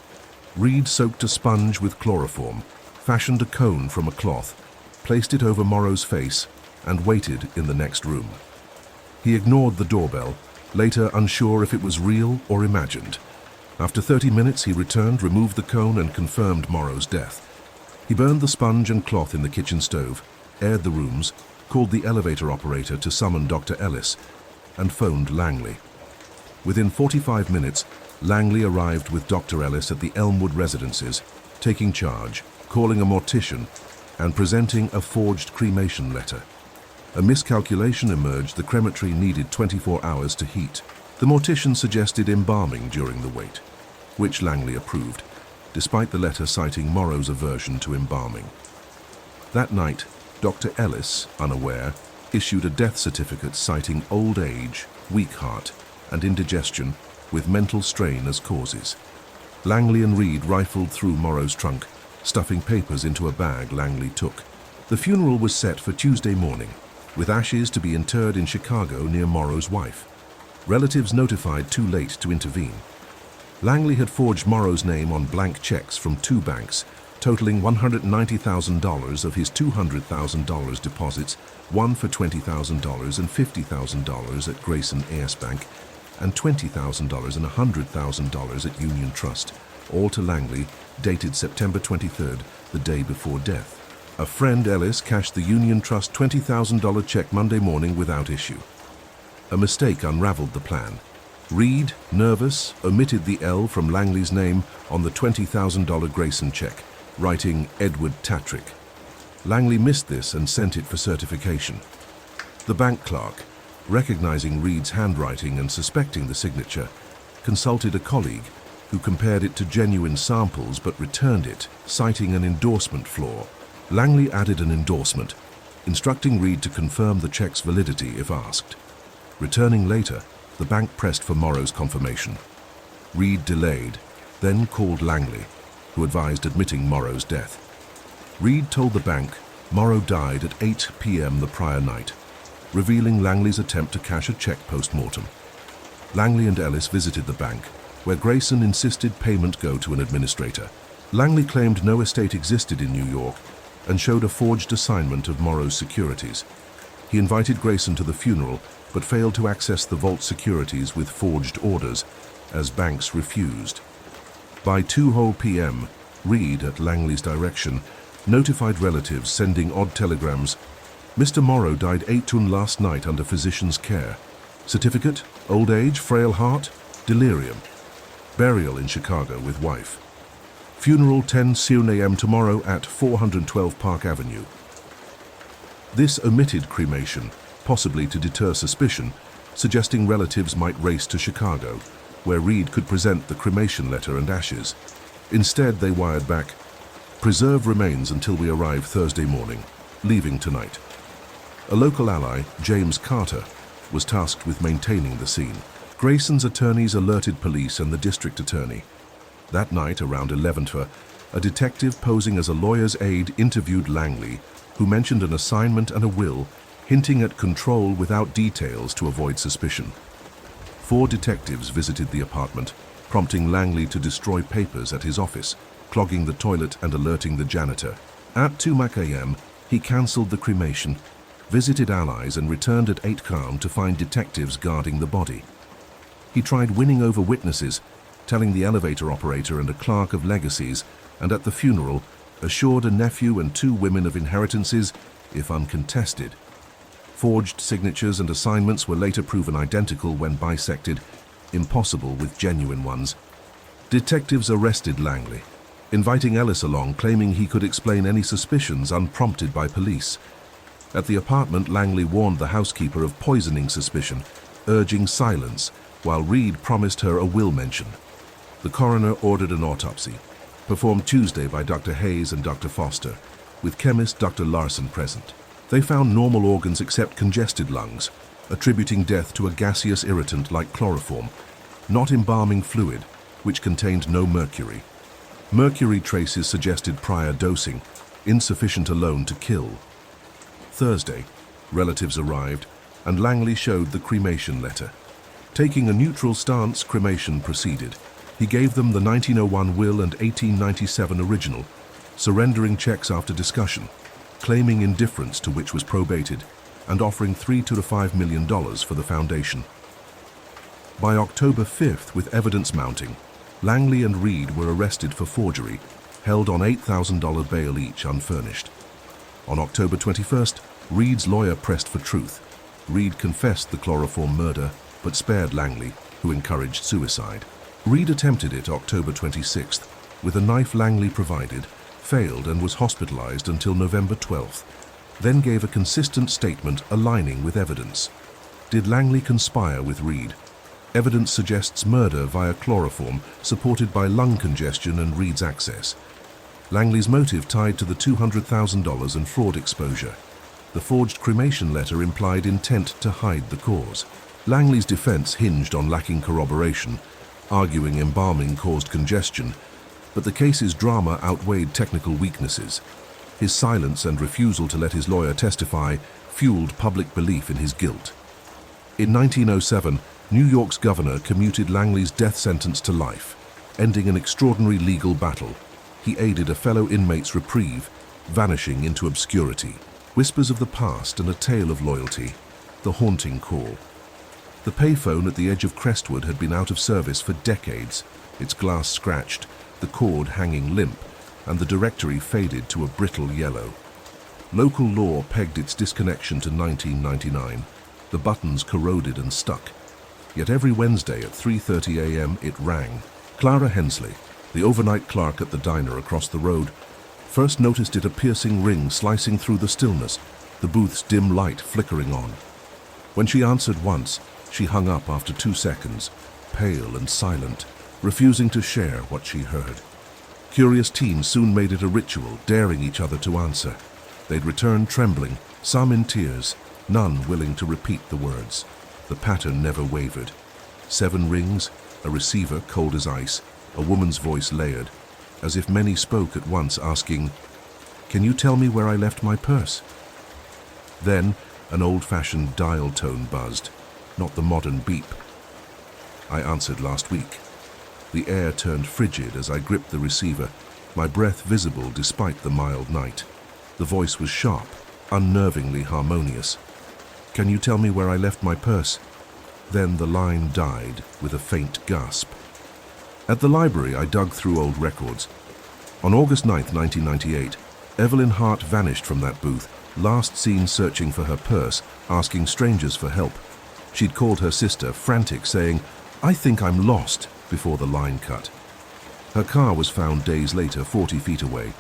Reed soaked a sponge with chloroform, fashioned a cone from a cloth, placed it over Morrow's face, and waited in the next room. He ignored the doorbell, later unsure if it was real or imagined. After 30 minutes, he returned, removed the cone, and confirmed Morrow's death. He burned the sponge and cloth in the kitchen stove, aired the rooms, called the elevator operator to summon Dr. Ellis, and phoned Langley. Within 45 minutes, Langley arrived with Dr. Ellis at the Elmwood residences, taking charge, calling a mortician, and presenting a forged cremation letter. A miscalculation emerged. The crematory needed 24 hours to heat. The mortician suggested embalming during the wait, which Langley approved, despite the letter citing Morrow's aversion to embalming. That night, Dr. Ellis, unaware, issued a death certificate citing old age, weak heart, and indigestion with mental strain as causes. Langley and Reed rifled through Morrow's trunk, stuffing papers into a bag Langley took. The funeral was set for Tuesday morning, with ashes to be interred in Chicago near Morrow's wife. Relatives notified too late to intervene. Langley had forged Morrow's name on blank checks from 2 banks, totaling $190,000 of his $200,000 deposits, one for $20,000 and $50,000 at Grayson A.S. Bank, and $20,000 and $100,000 at Union Trust, all to Langley, dated September 23rd, the day before death. A friend, Ellis, cashed the Union Trust $20,000 check Monday morning without issue. A mistake unraveled the plan. Reed, nervous, omitted the L from Langley's name on the $20,000 Grayson check, writing Edward Tatrick. Langley missed this and sent it for certification. The bank clerk, recognizing Reed's handwriting and suspecting the signature, consulted a colleague who compared it to genuine samples but returned it, citing an endorsement flaw. Langley added an endorsement, instructing Reed to confirm the check's validity if asked. Returning later, the bank pressed for Morrow's confirmation. Reed delayed, then called Langley, who advised admitting Morrow's death. Reed told the bank Morrow died at 8 p.m. the prior night, revealing Langley's attempt to cash a check post-mortem. Langley and Ellis visited the bank, where Grayson insisted payment go to an administrator. Langley claimed no estate existed in New York and showed a forged assignment of Morrow's securities. He invited Grayson to the funeral, but failed to access the vault securities with forged orders, as banks refused. By 2 p.m., Reed, at Langley's direction, notified relatives, sending odd telegrams. Mr. Morrow died 8 last night under physician's care. Certificate, old age, frail heart, delirium. Burial in Chicago with wife. Funeral 10 a.m. tomorrow at 412 Park Avenue. This omitted cremation, possibly to deter suspicion, suggesting relatives might race to Chicago, where Reed could present the cremation letter and ashes. Instead, they wired back, "Preserve remains until we arrive Thursday morning, leaving tonight." A local ally, James Carter, was tasked with maintaining the scene. Grayson's attorneys alerted police and the district attorney. That night, around 11, a detective posing as a lawyer's aide interviewed Langley, who mentioned an assignment and a will, hinting at control without details to avoid suspicion. 4 detectives visited the apartment, prompting Langley to destroy papers at his office, clogging the toilet and alerting the janitor. At 2 a.m., he cancelled the cremation, visited allies and returned at 8 to find detectives guarding the body. He tried winning over witnesses, telling the elevator operator and a clerk of legacies, and at the funeral, assured a nephew and 2 women of inheritances, if uncontested. Forged signatures and assignments were later proven identical when bisected, impossible with genuine ones. Detectives arrested Langley, inviting Ellis along, claiming he could explain any suspicions unprompted by police. At the apartment, Langley warned the housekeeper of poisoning suspicion, urging silence, while Reed promised her a will mention. The coroner ordered an autopsy, performed Tuesday by Dr. Hayes and Dr. Foster, with chemist Dr. Larson present. They found normal organs except congested lungs, attributing death to a gaseous irritant like chloroform, not embalming fluid, which contained no mercury. Mercury traces suggested prior dosing, insufficient alone to kill. Thursday, relatives arrived, and Langley showed the cremation letter. Taking a neutral stance, cremation proceeded. He gave them the 1901 will and 1897 original, surrendering checks after discussion, claiming indifference to which was probated, and offering $3 to $5 million for the foundation. By October 5th, with evidence mounting, Langley and Reed were arrested for forgery, held on $8,000 bail each, unfurnished. On October 21st, Reed's lawyer pressed for truth. Reed confessed the chloroform murder, but spared Langley, who encouraged suicide. Reed attempted it October 26th, with a knife Langley provided, failed and was hospitalized until November 12th, then gave a consistent statement aligning with evidence. Did Langley conspire with Reed? Evidence suggests murder via chloroform, supported by lung congestion and Reed's access. Langley's motive tied to the $200,000 and fraud exposure. The forged cremation letter implied intent to hide the cause. Langley's defense hinged on lacking corroboration, arguing embalming caused congestion, but the case's drama outweighed technical weaknesses. His silence and refusal to let his lawyer testify fueled public belief in his guilt. In 1907, New York's governor commuted Langley's death sentence to life, ending an extraordinary legal battle. He aided a fellow inmate's reprieve, vanishing into obscurity. Whispers of the past and a tale of loyalty. The haunting call. The payphone at the edge of Crestwood had been out of service for decades, its glass scratched, the cord hanging limp, and the directory faded to a brittle yellow. Local law pegged its disconnection to 1999. The buttons corroded and stuck. Yet every Wednesday at 3:30 a.m. it rang. Clara Hensley, the overnight clerk at the diner across the road, first noticed it, a piercing ring slicing through the stillness, the booth's dim light flickering on. When she answered once, she hung up after 2 seconds, pale and silent, refusing to share what she heard. Curious teens soon made it a ritual, daring each other to answer. They'd return trembling, some in tears, none willing to repeat the words. The pattern never wavered. 7 rings, a receiver cold as ice, a woman's voice layered, as if many spoke at once, asking, "Can you tell me where I left my purse?" Then an old-fashioned dial tone buzzed, not the modern beep. I answered last week. The air turned frigid as I gripped the receiver, my breath visible despite the mild night. The voice was sharp, unnervingly harmonious. "Can you tell me where I left my purse?" Then the line died with a faint gasp. At the library, I dug through old records. On August 9, 1998, Evelyn Hart vanished from that booth, last seen searching for her purse, asking strangers for help. She'd called her sister, frantic, saying, "I think I'm lost," before the line cut. Her car was found days later, 40 feet away,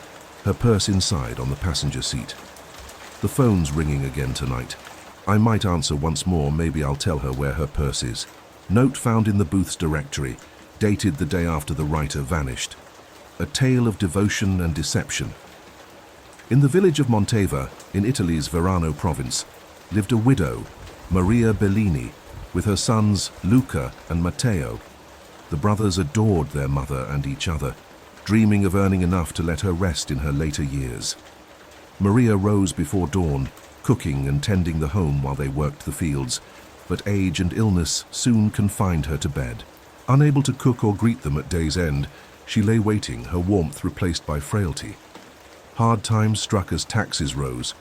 her purse inside on the passenger seat. The phone's ringing again tonight. I might answer once more, maybe I'll tell her where her purse is. Note found in the booth's directory, dated the day after the writer vanished. A tale of devotion and deception. In the village of Monteva, in Italy's Verano province, lived a widow, Maria Bellini, with her sons Luca and Matteo. The brothers adored their mother and each other, dreaming of earning enough to let her rest in her later years. Maria rose before dawn, cooking and tending the home while they worked the fields, but age and illness soon confined her to bed. Unable to cook or greet them at day's end, she lay waiting, her warmth replaced by frailty. Hard times struck as taxes rose.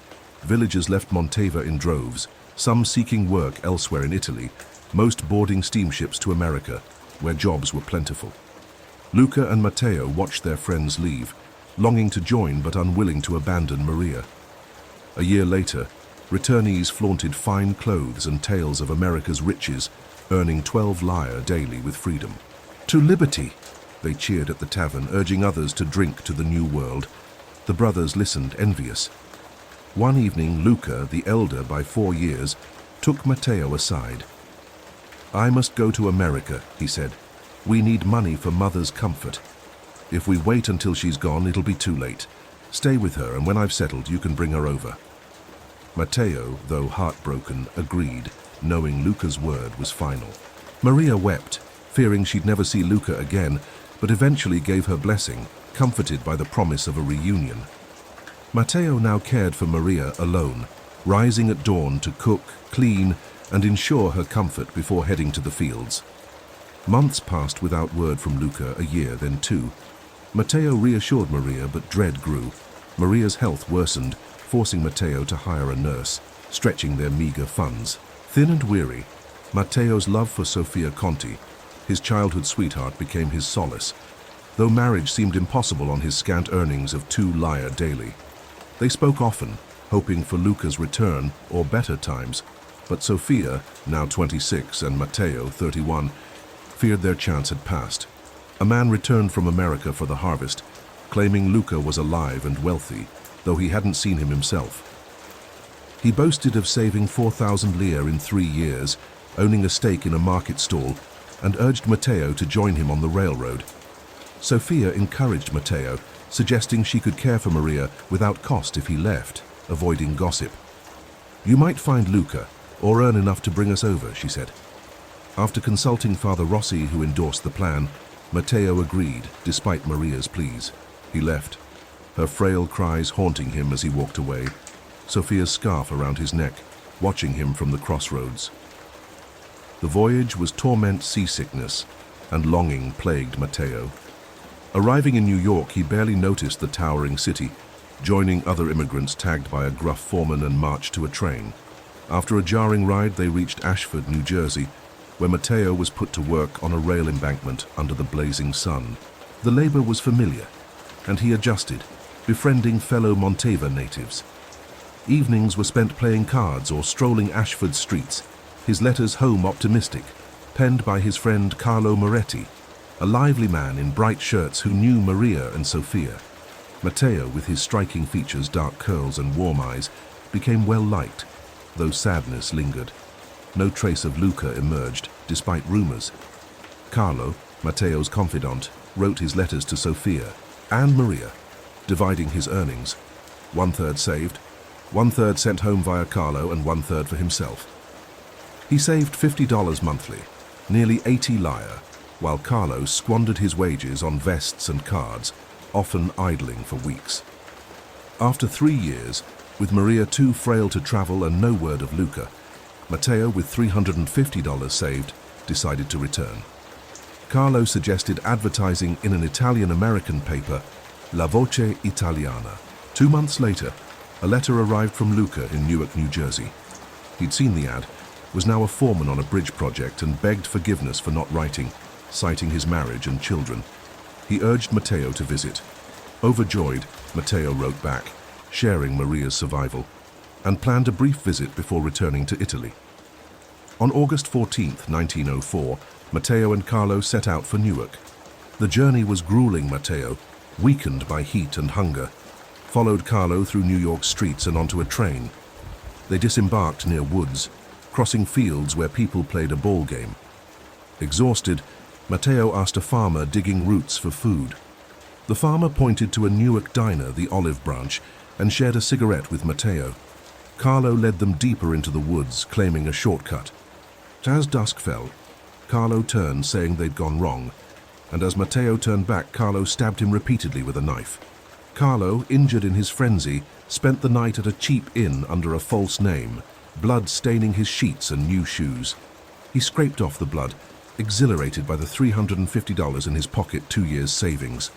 Villagers left Monteva in droves, some seeking work elsewhere in Italy, most boarding steamships to America, where jobs were plentiful. Luca and Matteo watched their friends leave, longing to join but unwilling to abandon Maria. A year later, returnees flaunted fine clothes and tales of America's riches, earning 12 lire daily with freedom. "To liberty!" they cheered at the tavern, urging others to drink to the new world. The brothers listened, envious. One evening, Luca, the elder by 4 years, took Matteo aside. "I must go to America," he said. "We need money for Mother's comfort. If we wait until she's gone, it'll be too late. Stay with her, and when I've settled, you can bring her over." Matteo, though heartbroken, agreed, knowing Luca's word was final. Maria wept, fearing she'd never see Luca again, but eventually gave her blessing, comforted by the promise of a reunion. Matteo now cared for Maria alone, rising at dawn to cook, clean, and ensure her comfort before heading to the fields. Months passed without word from Luca, a year, then 2. Matteo reassured Maria, but dread grew. Maria's health worsened, forcing Matteo to hire a nurse, stretching their meager funds. Thin and weary, Matteo's love for Sofia Conti, his childhood sweetheart, became his solace, though marriage seemed impossible on his scant earnings of 2 lire daily. They spoke often, hoping for Luca's return or better times, but Sofia, now 26, and Matteo, 31, feared their chance had passed. A man returned from America for the harvest, claiming Luca was alive and wealthy, though he hadn't seen him himself. He boasted of saving 4,000 lire in 3 years, owning a stake in a market stall, and urged Matteo to join him on the railroad. Sofia encouraged Matteo, suggesting she could care for Maria without cost if he left, avoiding gossip. "You might find Luca, or earn enough to bring us over," she said. After consulting Father Rossi, who endorsed the plan, Matteo agreed, despite Maria's pleas. He left, her frail cries haunting him as he walked away, Sofia's scarf around his neck, watching him from the crossroads. The voyage was torment, seasickness, and longing plagued Matteo. Arriving in New York, he barely noticed the towering city, joining other immigrants tagged by a gruff foreman and marched to a train. After a jarring ride, they reached Ashford, New Jersey, where Matteo was put to work on a rail embankment under the blazing sun. The labor was familiar, and he adjusted, befriending fellow Monteva natives. Evenings were spent playing cards or strolling Ashford streets, his letters home optimistic, penned by his friend Carlo Moretti, a lively man in bright shirts who knew Maria and Sofia. Matteo, with his striking features, dark curls and warm eyes, became well liked, though sadness lingered. No trace of Luca emerged, despite rumors. Carlo, Matteo's confidant, wrote his letters to Sofia and Maria, dividing his earnings. 1/3 saved, 1/3 sent home via Carlo, and 1/3 for himself. He saved $50 monthly, nearly 80 lire, while Carlo squandered his wages on vests and cards, often idling for weeks. After 3 years, with Maria too frail to travel and no word of Luca, Matteo, with $350 saved, decided to return. Carlo suggested advertising in an Italian-American paper, La Voce Italiana. 2 months later, a letter arrived from Luca in Newark, New Jersey. He'd seen the ad, was now a foreman on a bridge project, and begged forgiveness for not writing, citing his marriage and children. He urged Matteo to visit. Overjoyed, Matteo wrote back, sharing Maria's survival, and planned a brief visit before returning to Italy. On August 14, 1904, Matteo and Carlo set out for Newark. The journey was grueling. Matteo, weakened by heat and hunger, followed Carlo through New York streets and onto a train. They disembarked near woods, crossing fields where people played a ball game. Exhausted, Matteo asked a farmer digging roots for food. The farmer pointed to a Newark diner, the Olive Branch, and shared a cigarette with Matteo. Carlo led them deeper into the woods, claiming a shortcut. As dusk fell, Carlo turned, saying they'd gone wrong, and as Matteo turned back, Carlo stabbed him repeatedly with a knife. Carlo, injured in his frenzy, spent the night at a cheap inn under a false name, blood staining his sheets and new shoes. He scraped off the blood, exhilarated by the $350 in his pocket, 2 years' savings.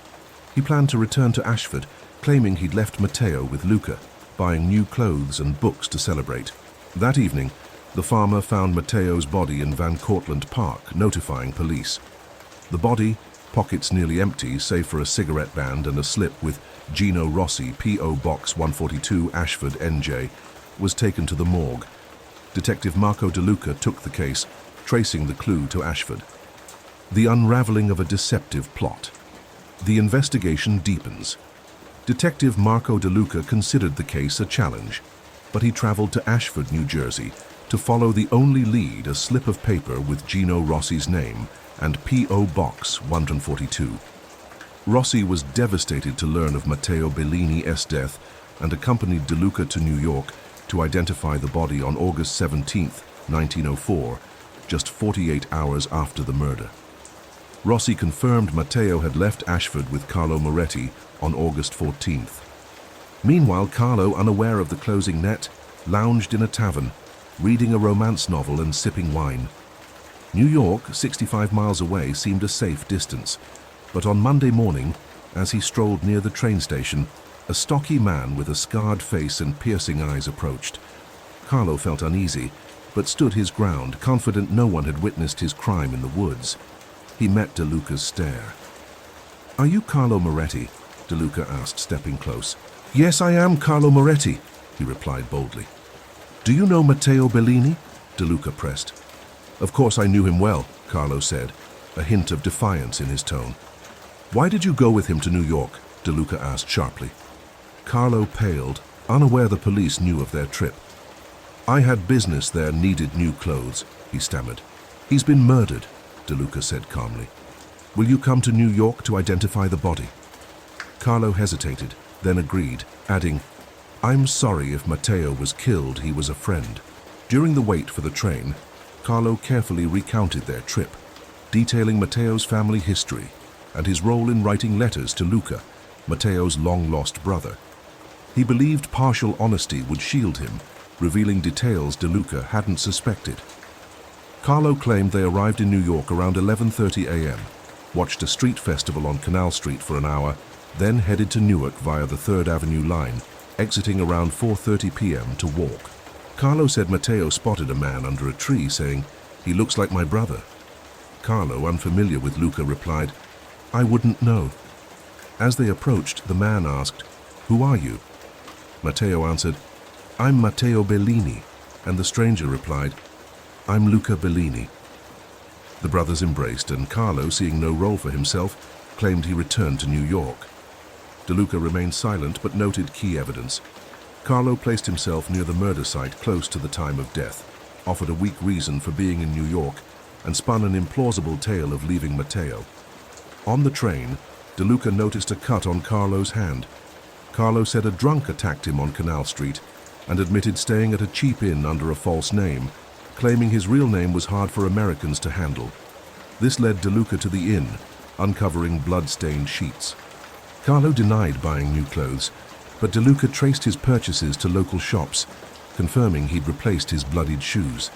He planned to return to Ashford, claiming he'd left Matteo with Luca, buying new clothes and books to celebrate. That evening, the farmer found Matteo's body in Van Cortlandt Park, notifying police. The body, pockets nearly empty save for a cigarette band and a slip with Gino Rossi, P.O. Box 142, Ashford, NJ, was taken to the morgue. Detective Marco De Luca took the case, tracing the clue to Ashford. The unraveling of a deceptive plot. The investigation deepens. Detective Marco De Luca considered the case a challenge, but he traveled to Ashford, New Jersey, to follow the only lead, a slip of paper with Gino Rossi's name and P.O. Box 142. Rossi was devastated to learn of Matteo Bellini's death and accompanied De Luca to New York to identify the body on August 17, 1904, just 48 hours after the murder. Rossi confirmed Matteo had left Ashford with Carlo Moretti on August 14th. Meanwhile, Carlo, unaware of the closing net, lounged in a tavern, reading a romance novel and sipping wine. New York, 65 miles away, seemed a safe distance, but on Monday morning, as he strolled near the train station, a stocky man with a scarred face and piercing eyes approached. Carlo felt uneasy, but stood his ground, confident no one had witnessed his crime in the woods. He met De Luca's stare. "Are you Carlo Moretti?" De Luca asked, stepping close. "Yes, I am Carlo Moretti," he replied boldly. "Do you know Matteo Bellini?" De Luca pressed. "Of course I knew him well," Carlo said, a hint of defiance in his tone. "Why did you go with him to New York?" De Luca asked sharply. Carlo paled, unaware the police knew of their trip. I had business there, needed new clothes, he stammered. He's been murdered, De Luca said calmly. Will you come to New York to identify the body? Carlo hesitated, then agreed, adding, I'm sorry if Matteo was killed, he was a friend. During the wait for the train, Carlo carefully recounted their trip, detailing Matteo's family history and his role in writing letters to Luca, Matteo's long-lost brother. He believed partial honesty would shield him, revealing details De Luca hadn't suspected. Carlo claimed they arrived in New York around 11:30 a.m., watched a street festival on Canal Street for an hour, then headed to Newark via the 3rd Avenue line, exiting around 4:30 p.m. to walk. Carlo said Matteo spotted a man under a tree, saying, "He looks like my brother." Carlo, unfamiliar with Luca, replied, "I wouldn't know." As they approached, the man asked, "Who are you?" Matteo answered, "I'm Matteo Bellini," and the stranger replied, "I'm Luca Bellini." The brothers embraced, and Carlo, seeing no role for himself, claimed he returned to New York. De Luca remained silent but noted key evidence. Carlo placed himself near the murder site close to the time of death, offered a weak reason for being in New York, and spun an implausible tale of leaving Matteo. On the train, De Luca noticed a cut on Carlo's hand. Carlo said a drunk attacked him on Canal Street and admitted staying at a cheap inn under a false name, claiming his real name was hard for Americans to handle. This led De Luca to the inn, uncovering blood-stained sheets. Carlo denied buying new clothes, but De Luca traced his purchases to local shops, confirming he'd replaced his bloodied shoes.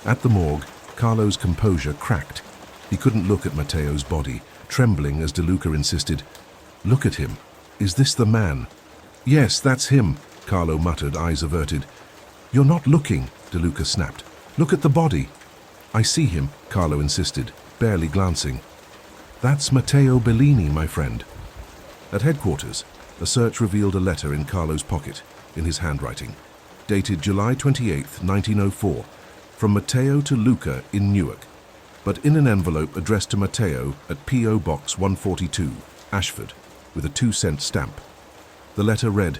At the morgue, Carlo's composure cracked. He couldn't look at Matteo's body, trembling as De Luca insisted, "Look at him. Is this the man?" "Yes, that's him," Carlo muttered, eyes averted. "You're not looking," De Luca snapped. "Look at the body." "I see him," Carlo insisted, barely glancing. "That's Matteo Bellini, my friend." At headquarters, a search revealed a letter in Carlo's pocket, in his handwriting, dated July 28, 1904, from Matteo to Luca in Newark, but in an envelope addressed to Matteo at P.O. Box 142, Ashford, with a 2-cent stamp. The letter read,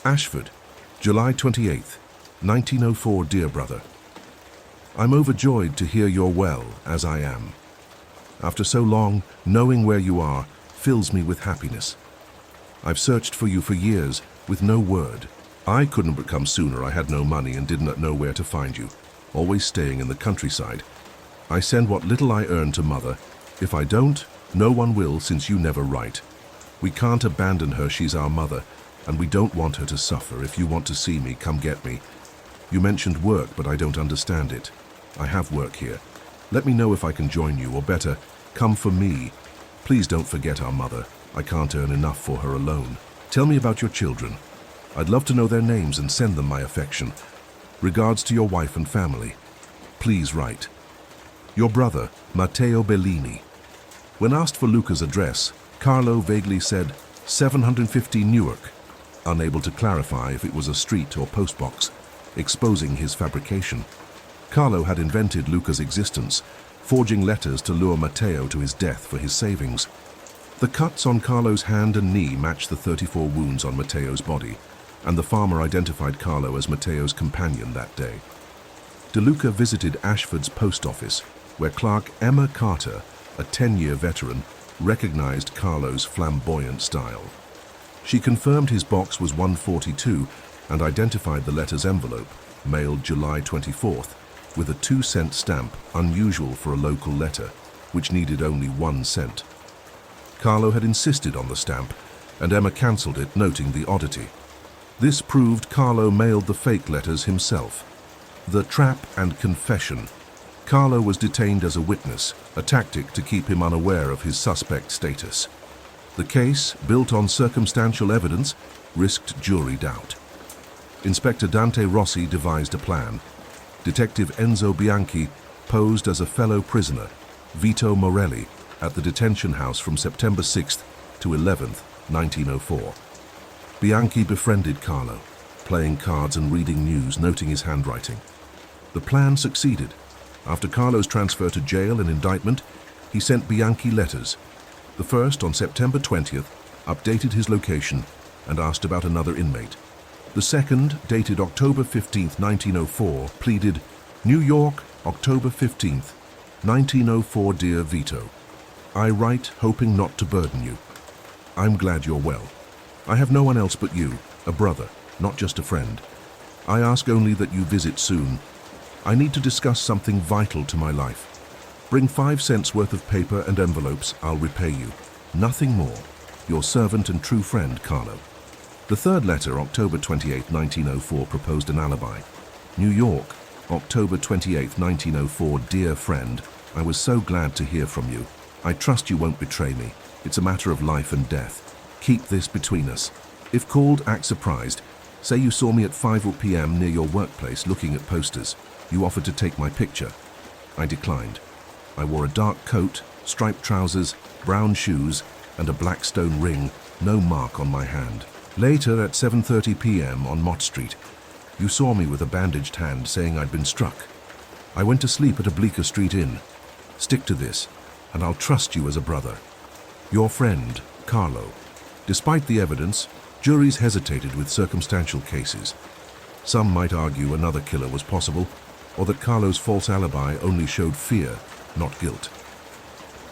"Ashford, July 28, 1904, dear brother. I'm overjoyed to hear you're well, as I am. After so long, knowing where you are fills me with happiness. I've searched for you for years, with no word. I couldn't but come sooner. I had no money and did not know where to find you, always staying in the countryside. I send what little I earn to Mother. If I don't, no one will, since you never write. We can't abandon her, she's our mother, and we don't want her to suffer. If you want to see me, come get me. You mentioned work, but I don't understand it. I have work here. Let me know if I can join you, or better, come for me. Please don't forget our mother. I can't earn enough for her alone. Tell me about your children. I'd love to know their names and send them my affection. Regards to your wife and family. Please write. Your brother, Matteo Bellini." When asked for Luca's address, Carlo vaguely said 750 Newark, unable to clarify if it was a street or postbox, exposing his fabrication. Carlo had invented Luca's existence, forging letters to lure Matteo to his death for his savings. The cuts on Carlo's hand and knee matched the 34 wounds on Matteo's body, and the farmer identified Carlo as Matteo's companion that day. De Luca visited Ashford's post office, where clerk Emma Carter, a 10-year veteran, recognized Carlo's flamboyant style. She confirmed his box was 142 and identified the letter's envelope, mailed July 24th, with a 2-cent stamp, unusual for a local letter, which needed only 1 cent. Carlo had insisted on the stamp, and Emma cancelled it, noting the oddity. This proved Carlo mailed the fake letters himself. The trap and confession. Carlo was detained as a witness, a tactic to keep him unaware of his suspect status. The case, built on circumstantial evidence, risked jury doubt. Inspector Dante Rossi devised a plan. Detective Enzo Bianchi posed as a fellow prisoner, Vito Morelli, at the detention house from September 6th to 11th, 1904. Bianchi befriended Carlo, playing cards and reading news, noting his handwriting. The plan succeeded. After Carlo's transfer to jail and indictment, he sent Bianchi letters. The first, on September 20th, updated his location, and asked about another inmate. The second, dated October 15, 1904, pleaded, "New York, October 15, 1904, dear Vito. I write hoping not to burden you. I'm glad you're well. I have no one else but you, a brother, not just a friend. I ask only that you visit soon. I need to discuss something vital to my life. Bring 5 cents worth of paper and envelopes, I'll repay you. Nothing more. Your servant and true friend, Carlo." The third letter, October 28, 1904, proposed an alibi. "New York, October 28, 1904, dear friend, I was so glad to hear from you. I trust you won't betray me. It's a matter of life and death. Keep this between us. If called, act surprised. Say you saw me at 5 p.m. near your workplace looking at posters. You offered to take my picture. I declined. I wore a dark coat, striped trousers, brown shoes, and a black stone ring, no mark on my hand. Later, at 7:30 p.m. on Mott Street, you saw me with a bandaged hand saying I'd been struck. I went to sleep at a Bleecker Street Inn. Stick to this, and I'll trust you as a brother. Your friend, Carlo." Despite the evidence, juries hesitated with circumstantial cases. Some might argue another killer was possible, or that Carlo's false alibi only showed fear, not guilt.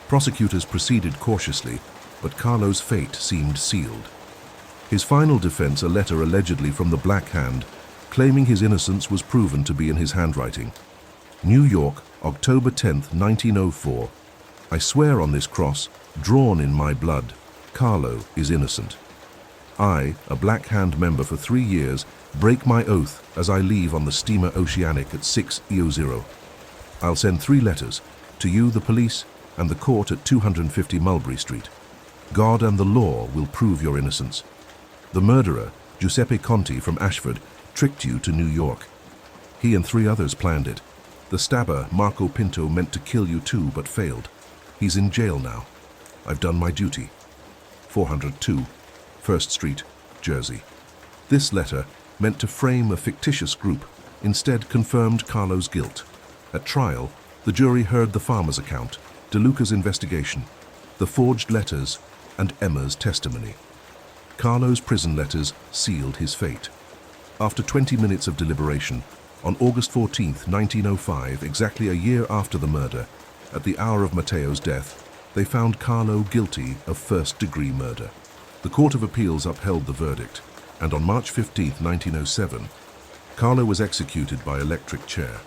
Prosecutors proceeded cautiously, but Carlo's fate seemed sealed. His final defense, a letter allegedly from the Black Hand, claiming his innocence, was proven to be in his handwriting. "New York, October 10, 1904. I swear on this cross, drawn in my blood, Carlo is innocent. I, a Black Hand member for 3 years, break my oath as I leave on the steamer Oceanic at 6:00. I'll send 3 letters, to you, the police, and the court at 250 Mulberry Street. God and the law will prove your innocence. The murderer, Giuseppe Conti from Ashford, tricked you to New York. He and 3 others planned it. The stabber, Marco Pinto, meant to kill you too, but failed. He's in jail now. I've done my duty. 402, 1st Street, Jersey." This letter, meant to frame a fictitious group, instead confirmed Carlo's guilt. At trial, the jury heard the farmer's account, De Luca's investigation, the forged letters, and Emma's testimony. Carlo's prison letters sealed his fate. After 20 minutes of deliberation, on August 14, 1905, exactly a year after the murder, at the hour of Matteo's death, they found Carlo guilty of first-degree murder. The Court of Appeals upheld the verdict, and on March 15, 1907, Carlo was executed by electric chair.